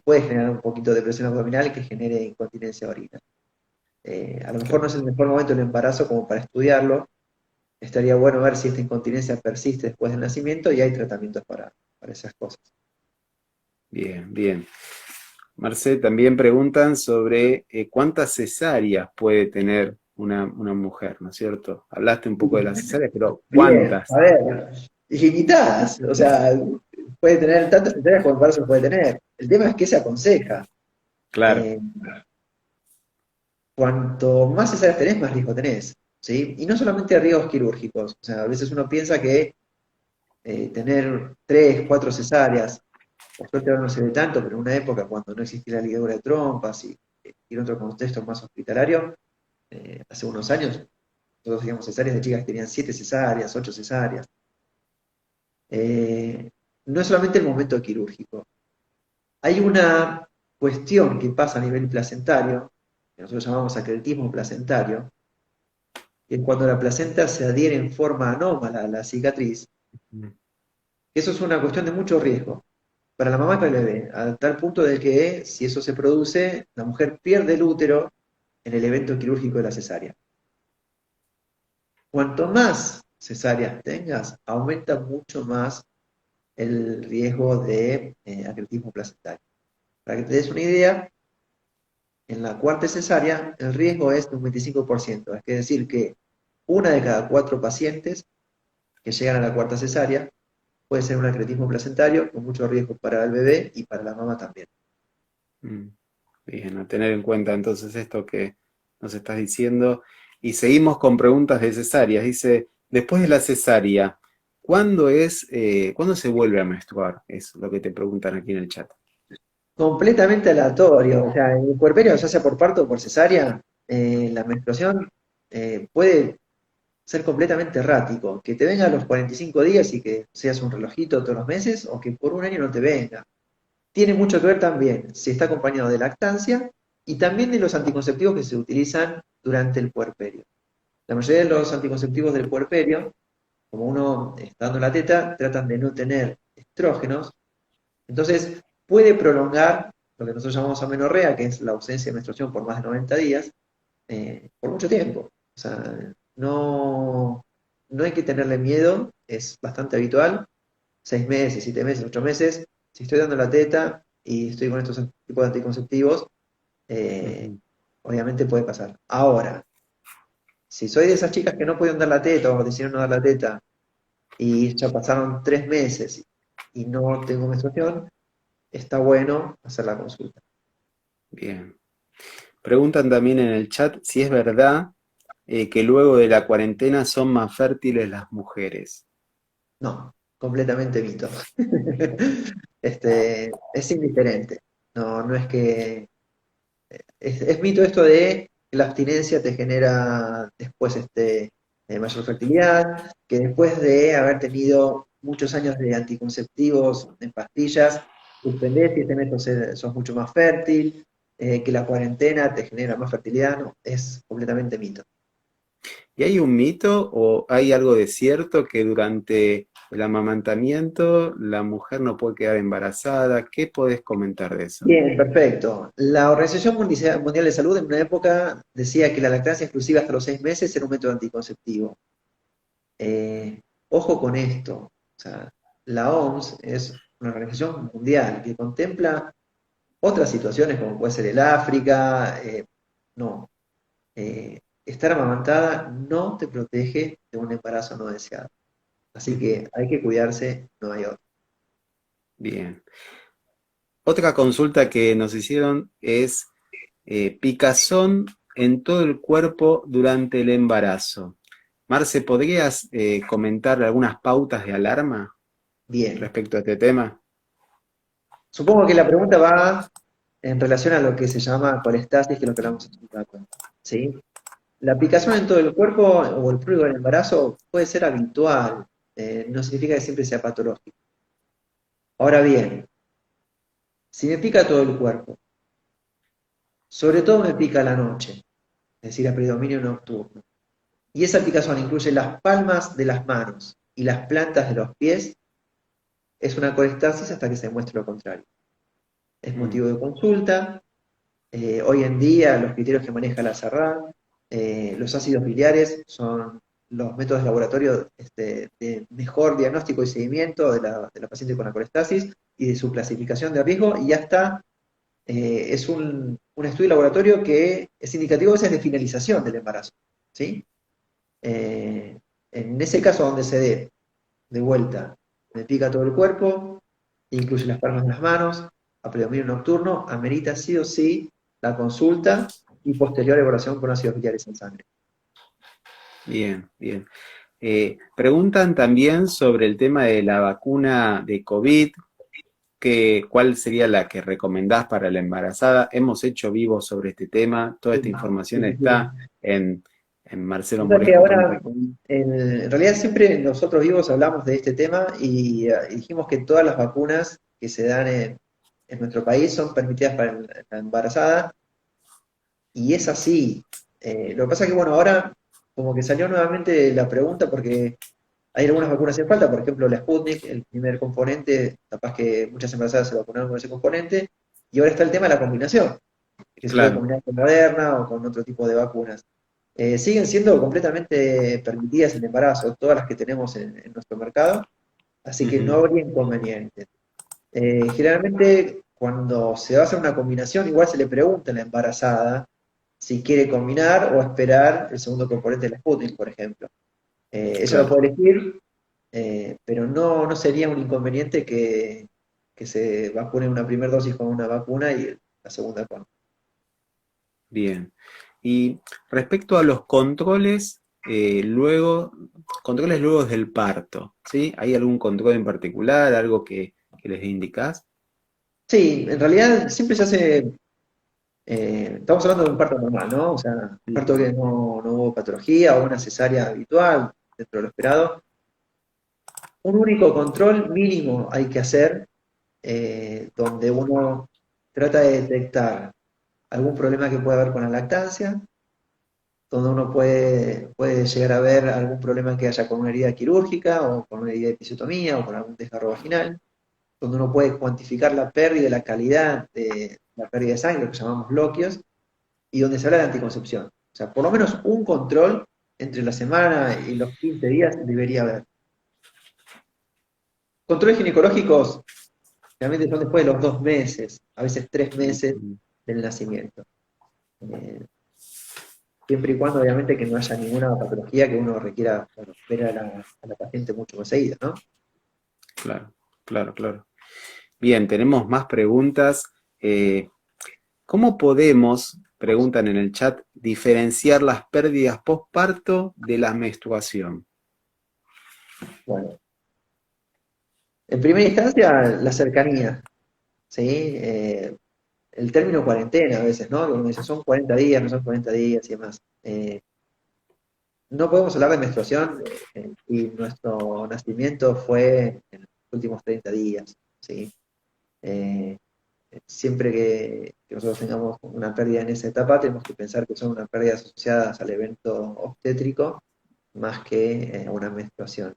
puede generar un poquito de presión abdominal que genere incontinencia de orina. A lo mejor no claro. es el mejor momento del embarazo como para estudiarlo. Estaría bueno ver si esta incontinencia persiste después del nacimiento y hay tratamientos para esas cosas. Bien, bien. Marce, también preguntan sobre cuántas cesáreas puede tener una mujer, ¿no es cierto? Hablaste un poco de las cesáreas, pero Bien, ¿cuántas? a ver, ilimitadas, o sea, puede tener tantas cesáreas como el embarazo puede tener. El tema es que se aconseja. Claro. Eh, Cuanto más cesáreas tenés, más riesgo tenés, ¿sí? Y no solamente riesgos quirúrgicos, o sea, a veces uno piensa que tener 3, 4 cesáreas, por suerte ahora no se ve tanto, pero en una época cuando no existía la ligadura de trompas y en otro contexto más hospitalario, hace unos años, nosotros hacíamos cesáreas de chicas que tenían 7 cesáreas, 8 cesáreas. Eh, no es solamente el momento quirúrgico. Hay una cuestión que pasa a nivel placentario, que nosotros llamamos acretismo placentario, que es cuando la placenta se adhiere en forma anómala a la cicatriz. Mm, Eso es una cuestión de mucho riesgo para la mamá y para el bebé, a tal punto de que si eso se produce, la mujer pierde el útero en el evento quirúrgico de la cesárea. Cuanto más cesáreas tengas, aumenta mucho más el riesgo de acretismo placentario. Para que te des una idea, en la cuarta cesárea el riesgo es de un 25%, es decir, que una de cada 4 pacientes que llegan a la cuarta cesárea puede ser un acretismo placentario con mucho riesgo para el bebé y para la mamá también. mm. Bien, a tener en cuenta entonces esto que nos estás diciendo. Y seguimos con preguntas de cesáreas. Dice, después de la cesárea, ¿cuándo se vuelve a menstruar? Es lo que te preguntan aquí en el chat. Completamente aleatorio, o sea, en el puerperio, ya sea por parto o por cesárea, la menstruación puede ser completamente errático, que te venga a los 45 días y que seas un relojito todos los meses, o que por un año no te venga. Tiene mucho que ver también si está acompañado de lactancia y también de los anticonceptivos que se utilizan durante el puerperio. La mayoría de los anticonceptivos del puerperio, como uno está dando la teta, tratan de no tener estrógenos, entonces puede prolongar lo que nosotros llamamos amenorrea, que es la ausencia de menstruación por más de 90 días, por mucho tiempo. O sea, no hay que tenerle miedo, es bastante habitual, 6 meses, 7 meses, 8 meses. Si estoy dando la teta y estoy con estos tipos de anticonceptivos, eh, Ujú. obviamente puede pasar. Ahora, si soy de esas chicas que no pueden dar la teta o decidieron no dar la teta y ya pasaron 3 meses y no tengo menstruación, está bueno hacer la consulta. Bien. Preguntan también en el chat si es verdad que luego de la cuarentena son más fértiles las mujeres. No, completamente mito. Es indiferente. No es que. Es mito esto de que la abstinencia te genera después mayor fertilidad, que después de haber tenido muchos años de anticonceptivos en pastillas, suspendés y este mes sos mucho más fértil, que la cuarentena te genera más fertilidad. No, es completamente mito. ¿Y hay un mito o hay algo de cierto que durante el amamantamiento la mujer no puede quedar embarazada? ¿Qué podés comentar de eso? Bien, perfecto. La Organización Mundial de Salud en una época decía que la lactancia exclusiva hasta los 6 meses era un método anticonceptivo. Eh, Ojo con esto. O sea, la OMS es una organización mundial que contempla otras situaciones como puede ser el África. No, estar amamantada no te protege de un embarazo no deseado. Así Ujú. que hay que cuidarse, no hay otro. Bien. Otra consulta que nos hicieron es picazón en todo el cuerpo durante el embarazo. Marce, ¿podrías comentar algunas pautas de alarma? Bien. respecto a este tema? Supongo que la pregunta va en relación a lo que se llama colestasis, que es lo que hablamos hace un rato, ¿sí? La aplicación en todo el cuerpo o el pruebo del embarazo puede ser habitual, no significa que siempre sea patológico. Ahora bien, si me pica todo el cuerpo, sobre todo me pica a la noche, es decir, a predominio nocturno, y esa picazón incluye las palmas de las manos y las plantas de los pies, es una colestasis hasta que se demuestre lo contrario. Es Mm, motivo de consulta. Hoy en día los criterios que maneja la SARRAD, los ácidos biliares son los métodos de laboratorio de mejor diagnóstico y seguimiento de la paciente con la colestasis y de su clasificación de riesgo, y ya está, es un estudio de laboratorio que es indicativo a veces de finalización del embarazo, ¿sí? Eh, en ese caso donde se dé de vuelta, me pica todo el cuerpo, incluye las palmas de las manos, a predominio nocturno, amerita sí o sí la consulta y posterior evaluación con ácidos biliares en sangre. bien, bien. Preguntan también sobre el tema de la vacuna de COVID, ¿cuál sería la que recomendás para la embarazada? Hemos hecho vivos sobre este tema, toda Sí, esta sí, información sí, sí. está en Nota que ahora, marcelomorejo.com. en realidad siempre nosotros vivos hablamos de este tema y dijimos que todas las vacunas que se dan en nuestro país son permitidas para la embarazada, y es así. Lo que pasa es que, bueno, ahora como que salió nuevamente la pregunta porque hay algunas vacunas en falta, por ejemplo la Sputnik, el primer componente, capaz que muchas embarazadas se vacunaron con ese componente, y ahora está el tema de la combinación, que se puede Claro. combinar con Moderna o con otro tipo de vacunas. Siguen siendo completamente permitidas en embarazo, todas las que tenemos en nuestro mercado, así que no Ujú. habría inconveniente. Generalmente, cuando se va a hacer una combinación, igual se le pregunta a la embarazada si quiere combinar o esperar el segundo componente de la Sputnik, por ejemplo. Ella lo Claro, puede elegir, pero no sería un inconveniente que se vacune una primera dosis con una vacuna y la segunda con. bien. Y respecto a los controles, controles luego del parto, ¿sí? ¿Hay algún control en particular, algo que les indicás? Sí, en realidad siempre se hace, estamos hablando de un parto normal, ¿no? O sea, un parto que no hubo patología o una cesárea habitual dentro de lo esperado. Un único control mínimo hay que hacer, donde uno trata de detectar algún problema que pueda haber con la lactancia, donde uno puede llegar a ver algún problema que haya con una herida quirúrgica o con una herida de episiotomía o con algún desgarro vaginal, donde uno puede cuantificar la pérdida, la calidad de la pérdida de sangre, lo que llamamos loquios, y donde se habla de anticoncepción. O sea, por lo menos un control entre la semana y los 15 días debería haber. Controles ginecológicos realmente son después de los 2 meses, a veces 3 meses del nacimiento. Eh, Siempre y cuando obviamente que no haya ninguna patología que uno requiera, bueno, ver a la paciente mucho más seguida, ¿no? Claro, claro, claro. Bien, tenemos más preguntas. Eh, ¿Cómo podemos, preguntan en el chat, diferenciar las pérdidas postparto de la menstruación? Bueno, en primera instancia, la cercanía, ¿sí? El término cuarentena a veces, ¿no? Uno dice, son 40 días, no son 40 días y demás. No podemos hablar de menstruación y nuestro nacimiento fue en los últimos 30 días, ¿sí? Eh, Siempre que nosotros tengamos una pérdida en esa etapa, tenemos que pensar que son unas pérdidas asociadas al evento obstétrico más que a una menstruación.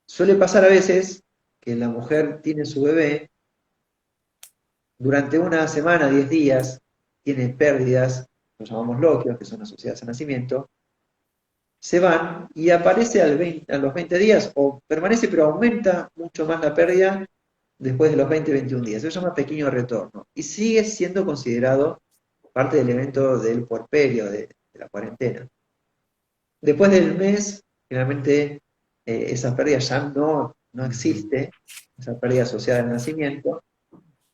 Suele pasar a veces que la mujer tiene su bebé, durante una semana, 10 días, tiene pérdidas, lo llamamos loquios, que son asociadas al nacimiento, se van y aparece a los 20 días o permanece pero aumenta mucho más la pérdida después de los 20-21 días. Eso se llama pequeño retorno y sigue siendo considerado parte del evento del puerperio, de la cuarentena. Después del mes, generalmente esa pérdida ya no existe, esa pérdida asociada al nacimiento,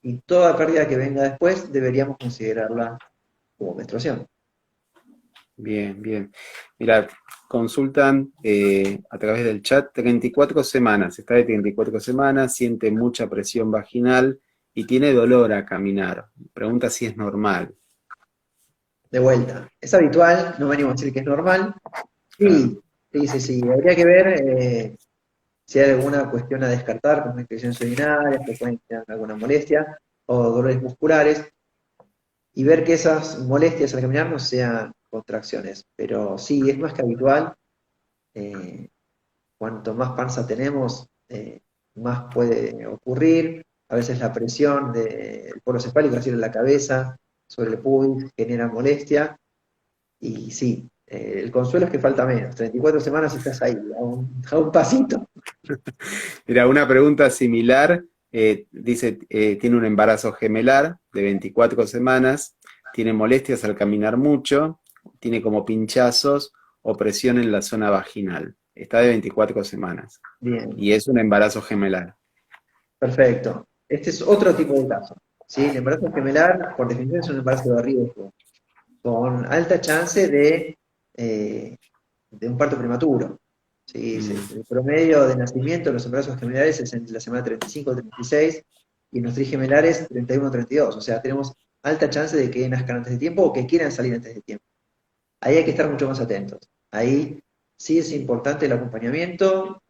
y toda pérdida que venga después deberíamos considerarla como menstruación. Bien, bien. Mira, consultan a través del chat 34 semanas, está de 34 semanas, siente mucha presión vaginal y tiene dolor a caminar. Pregunta si es normal. De vuelta, es habitual, no venimos a decir que es normal. Claro. Sí, sí, sí, sí. Habría que ver si hay alguna cuestión a descartar, como infecciones urinarias, que pueden tener alguna molestia, o dolores musculares, y ver que esas molestias al caminar no sean contracciones. Pero sí, es más que habitual. eh, Cuanto más panza tenemos, más puede ocurrir. A veces la presión del polo cefálico, es decir, en la cabeza, sobre el pubis, genera molestia. Y sí, el consuelo es que falta menos. 34 semanas y estás ahí, a un pasito. Mira, una pregunta similar, dice, tiene un embarazo gemelar de 24 semanas, tiene molestias al caminar mucho, tiene como pinchazos o presión en la zona vaginal. Está de 24 semanas Bien, y es un embarazo gemelar. perfecto. Este es otro tipo de caso. ¿Sí? El embarazo gemelar, por definición, es un embarazo de riesgo, con alta chance eh, de un parto prematuro. ¿Sí? Mm, El promedio de nacimiento de los embarazos gemelares es entre la semana 35 y 36 y en los trigemelares 31 32. O sea, tenemos alta chance de que nazcan antes de tiempo o que quieran salir antes de tiempo. Ahí hay que estar mucho más atentos. Ahí sí es importante el acompañamiento,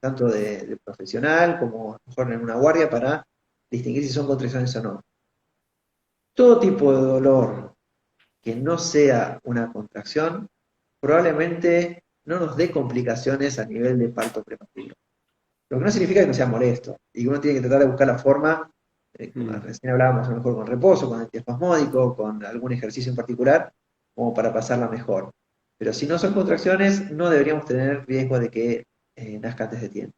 tanto de profesional como a lo mejor en una guardia para distinguir si son contracciones o no. Todo tipo de dolor que no sea una contracción probablemente no nos dé complicaciones a nivel de parto prematuro. Lo que no significa que no sea molesto y uno tiene que tratar de buscar la forma, como mm, recién hablábamos, a lo mejor con reposo, con antiespasmódico, con algún ejercicio en particular, como para pasarla mejor. Pero si no son contracciones, no deberíamos tener riesgo de que nazca antes de tiempo.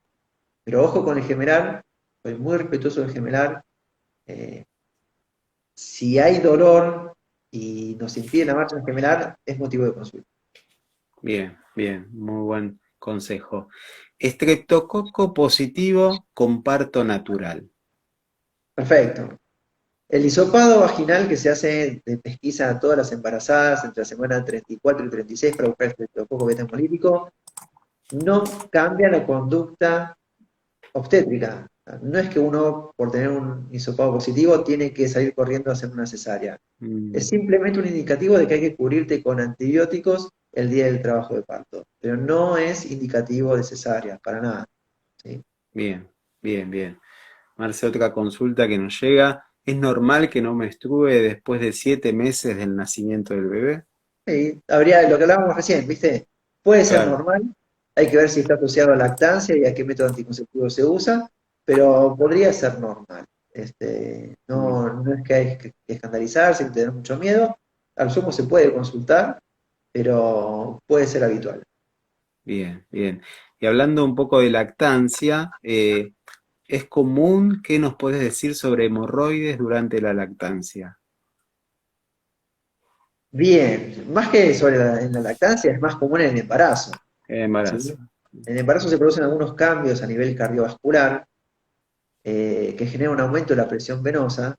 Pero ojo con el gemelar, soy muy respetuoso del gemelar. eh, si hay dolor y nos impide la marcha del gemelar, es motivo de consulta. bien, bien, muy buen consejo. Estreptococo positivo con parto natural. Perfecto. El hisopado vaginal que se hace de pesquisa a todas las embarazadas entre la semana 34 y 36 para buscar el estreptococo beta hemolítico no cambia la conducta obstétrica. No es que uno, por tener un hisopado positivo, tiene que salir corriendo a hacer una cesárea. Es Mm, simplemente un indicativo de que hay que cubrirte con antibióticos el día del trabajo de parto. Pero no es indicativo de cesárea, para nada. ¿Sí? bien, bien, bien. Marce, otra consulta que nos llega. ¿Es normal que no menstrue después de 7 meses del nacimiento del bebé? Sí, habría lo que hablábamos recién, ¿viste? Puede ser Claro. normal, hay que ver si está asociado a lactancia y a qué método anticonceptivo se usa, pero podría ser normal. Mm, No es que hay que escandalizarse, ni tener mucho miedo. Al sumo se puede consultar, pero puede ser habitual. bien, bien. Y hablando un poco de lactancia, ¿es común? ¿Qué nos puedes decir sobre hemorroides durante la lactancia? Bien, más que en la lactancia, es más común en el embarazo. ¿Sí? Embarazo. En el embarazo se producen algunos cambios a nivel cardiovascular que generan un aumento de la presión venosa.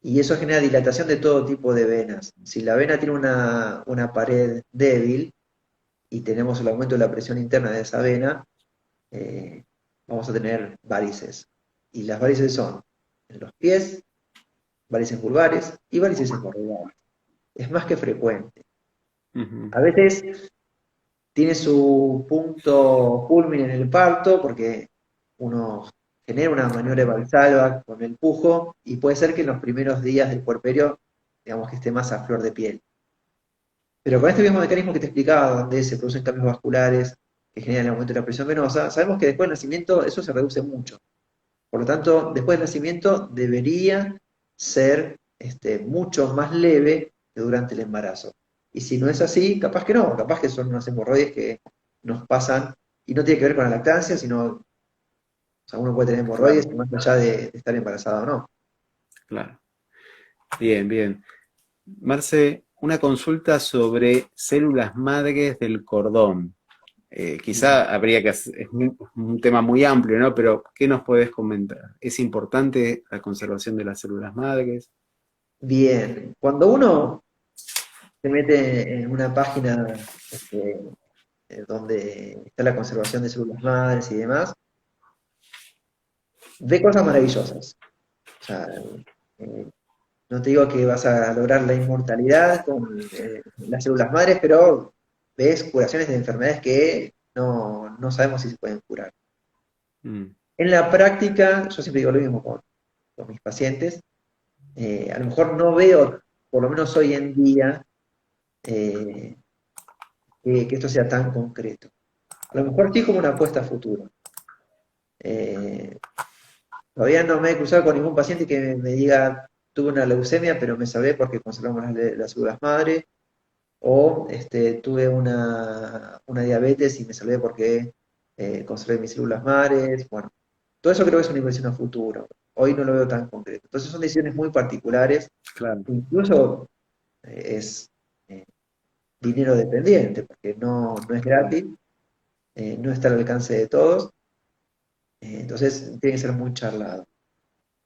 Y eso genera dilatación de todo tipo de venas. Si la vena tiene una pared débil y tenemos el aumento de la presión interna de esa vena, eh, vamos a tener varices. Y las varices son en los pies, varices vulvares y varices hemorroidales. Es más que frecuente. Ujú, A veces tiene su punto culmine en el parto porque uno genera una maniobra de Valsalva con el pujo y puede ser que en los primeros días del puerperio, digamos que esté más a flor de piel. Pero con este mismo mecanismo que te explicaba, donde se producen cambios vasculares que generan el aumento de la presión venosa, sabemos que después del nacimiento eso se reduce mucho. Por lo tanto, después del nacimiento debería ser mucho más leve que durante el embarazo. Y si no es así, capaz que no, capaz que son unas hemorroides que nos pasan y no tiene que ver con la lactancia, sino, o sea, uno puede tener claro, hemorroides más allá de estar embarazado o no. claro. Bien, bien. Marce, una consulta sobre células madres del cordón. Quizá habría que hacer, es un tema muy amplio, ¿no? Pero, ¿qué nos puedes comentar? ¿Es importante la conservación de las células madres? Bien, cuando uno se mete en una página donde está la conservación de células madres y demás, ve cosas maravillosas. O sea, eh, no te digo que vas a lograr la inmortalidad con las células madres, pero ves curaciones de enfermedades que no sabemos si se pueden curar. Mm, En la práctica, yo siempre digo lo mismo con mis pacientes, a lo mejor no veo, por lo menos hoy en día, eh, que esto sea tan concreto. A lo mejor sí como una apuesta a futuro. Eh, Todavía no me he cruzado con ningún paciente que me diga, tuve una leucemia, pero me salvé porque conservamos las células madre, o tuve una diabetes y me salvé porque conservé mis células madres. Bueno, todo eso creo que es una inversión a futuro. Hoy no lo veo tan concreto. Entonces son decisiones muy particulares, claro. incluso es eh, dinero dependiente, porque no es gratis, no está al alcance de todos, entonces tiene que ser muy charlado.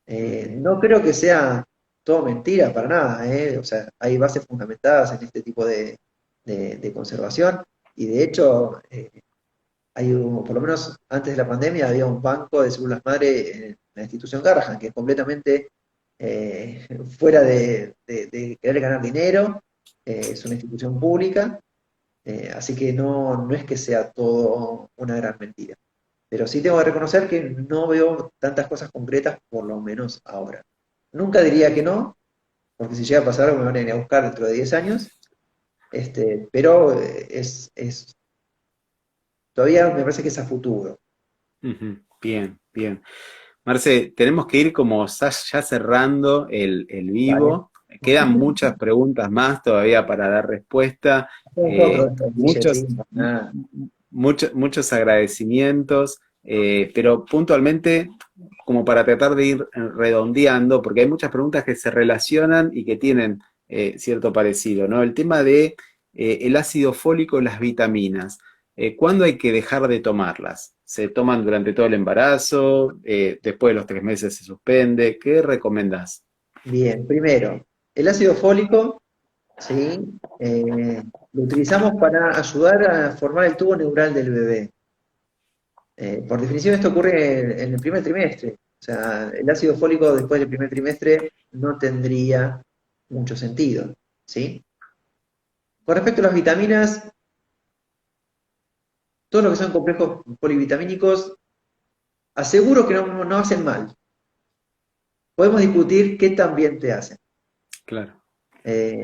No creo que sea todo mentira para nada, o sea, hay bases fundamentadas en este tipo de conservación y de hecho por lo menos antes de la pandemia había un banco de células madre en la institución Garrahan que es completamente fuera de querer ganar dinero, es una institución pública, así que no es que sea todo una gran mentira. Pero sí tengo que reconocer que no veo tantas cosas concretas, por lo menos ahora. Nunca diría que no, porque si llega a pasar algo me van a ir a buscar dentro de 10 años, pero todavía me parece que es a futuro. Ujú, bien, bien. Marce, tenemos que ir como ya cerrando el Vale. vivo. Quedan muchas preguntas más todavía para dar respuesta. Somos eh, otros, Guille, muchos, sí, nada. muchos agradecimientos, pero puntualmente, como para tratar de ir redondeando, porque hay muchas preguntas que se relacionan y que tienen cierto parecido, ¿no? El tema de el ácido fólico y las vitaminas. ¿Cuándo hay que dejar de tomarlas? ¿Se toman durante todo el embarazo? ¿Después de los 3 meses se suspende? ¿Qué recomendás? Bien, primero, el ácido fólico, ¿sí? Lo utilizamos para ayudar a formar el tubo neural del bebé. Por definición esto ocurre en el primer trimestre. O sea, el ácido fólico después del primer trimestre no tendría mucho sentido, ¿sí? Con respecto a las vitaminas, todos los que son complejos polivitamínicos, aseguro que no hacen mal. Podemos discutir qué tan bien te hacen. Claro.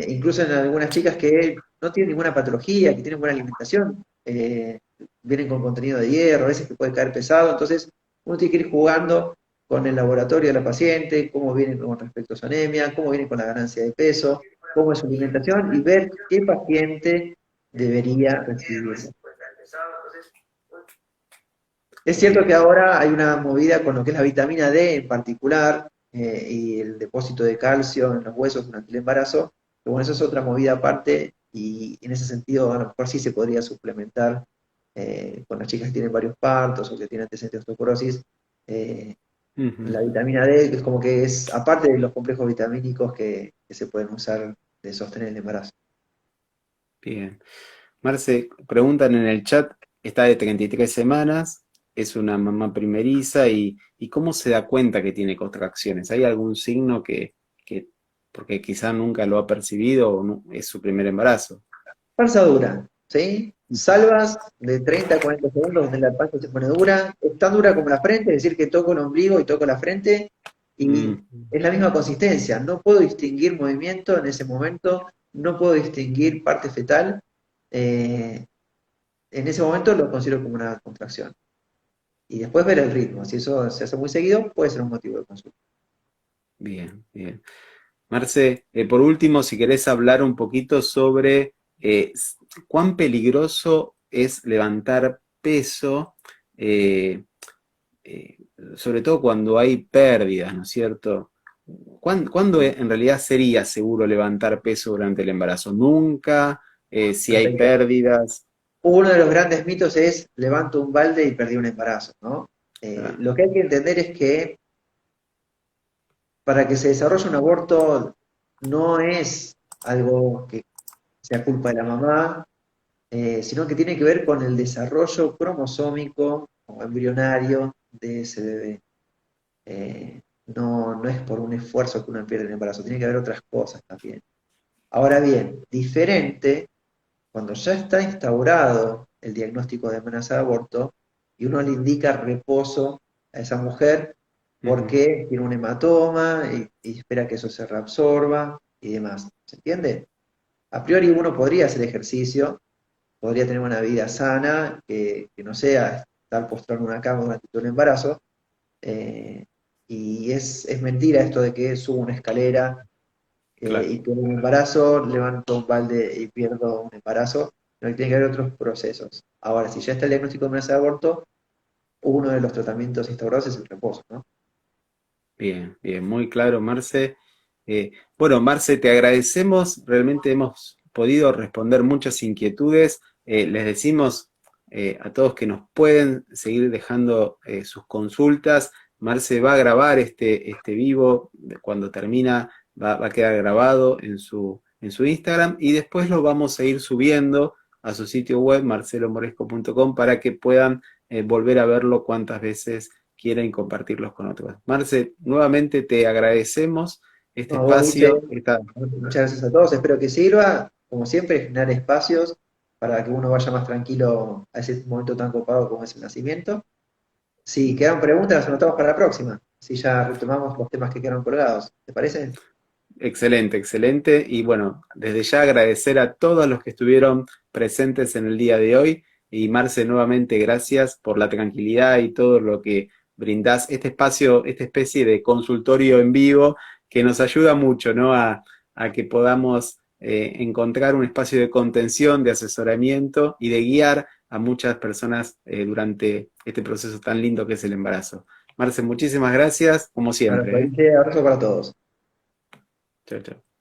Incluso en algunas chicas que no tienen ninguna patología, que tienen buena alimentación, vienen con contenido de hierro, a veces que puede caer pesado, entonces uno tiene que ir jugando con el laboratorio de la paciente, cómo viene con respecto a su anemia, cómo viene con la ganancia de peso, cómo es su alimentación y ver qué paciente debería recibirlo. Es cierto que Bien. ahora hay una movida con lo que es la vitamina D en particular y el depósito de calcio en los huesos durante el embarazo, pero bueno, eso es otra movida aparte y en ese sentido a lo mejor sí se podría suplementar con las chicas que tienen varios partos o que tienen antecedentes de osteoporosis. eh, Ujú. la vitamina D es como que es aparte de los complejos vitamínicos que se pueden usar de sostener el embarazo. Bien. Marce, preguntan en el chat, está de 33 semanas, es una mamá primeriza y ¿cómo se da cuenta que tiene contracciones? ¿Hay algún signo porque quizá nunca lo ha percibido o es su primer embarazo? Panza dura, ¿sí? Ujú. Salvas de 30 a 40 segundos donde la panza se pone dura, es tan dura como la frente, es decir, que toco el ombligo y toco la frente y Mm, es la misma consistencia. No puedo distinguir movimiento en ese momento, no puedo distinguir parte fetal. eh, en ese momento lo considero como una contracción. Y después ver el ritmo. Si eso se hace muy seguido, puede ser un motivo de consulta. bien, bien. Marce, por último, si querés hablar un poquito sobre cuán peligroso es levantar peso, eh, eh, sobre todo cuando hay pérdidas, ¿no es cierto? ¿Cuándo en realidad sería seguro levantar peso durante el embarazo? ¿Nunca? Si hay Perfecto. pérdidas. Uno de los grandes mitos es levanto un balde y perdí un embarazo, ¿no? Ah, Lo que hay que entender es que para que se desarrolle un aborto no es algo que sea culpa de la mamá, sino que tiene que ver con el desarrollo cromosómico o embrionario de ese bebé. No es por un esfuerzo que uno pierde el embarazo, tiene que haber otras cosas también. Ahora bien, diferente cuando ya está instaurado el diagnóstico de amenaza de aborto y uno le indica reposo a esa mujer Ujú. porque tiene un hematoma y espera que eso se reabsorba y demás. ¿Se entiende? A priori uno podría hacer ejercicio, podría tener una vida sana, que no sea estar postrado en una cama durante todo el embarazo, eh, y es mentira esto de que subo una escalera Claro. y pierdo un embarazo, levanto un balde y pierdo un embarazo. No, tiene que haber otros procesos. Ahora, si ya está el diagnóstico de amenaza de aborto, uno de los tratamientos instaurados es el reposo, ¿no? Bien, bien, muy claro, Marce. Bueno, Marce, te agradecemos, realmente hemos podido responder muchas inquietudes. Les decimos a todos que nos pueden seguir dejando sus consultas. Marce va a grabar este vivo, cuando termina va a quedar grabado en su Instagram y después lo vamos a ir subiendo a su sitio web, marcelomoresco.com, para que puedan volver a verlo cuantas veces quieren compartirlos con otros. Marce, nuevamente te agradecemos este No, a vos, espacio. Guille, muchas gracias a todos. Espero que sirva. Como siempre, generar espacios para que uno vaya más tranquilo a ese momento tan copado como es el nacimiento. Si quedan preguntas, las anotamos para la próxima. Si ya retomamos los temas que quedaron colgados. ¿Te parece? Excelente, excelente. Y bueno, desde ya agradecer a todos los que estuvieron presentes en el día de hoy. Y Marce, nuevamente gracias por la tranquilidad y todo lo que brindás, este espacio, esta especie de consultorio en vivo que nos ayuda mucho, ¿no? A que podamos encontrar un espacio de contención, de asesoramiento y de guiar a muchas personas durante este proceso tan lindo que es el embarazo. Marce, muchísimas gracias, como Abrazo, siempre, ¿eh? Guille, abrazo para todos. Chao, chao.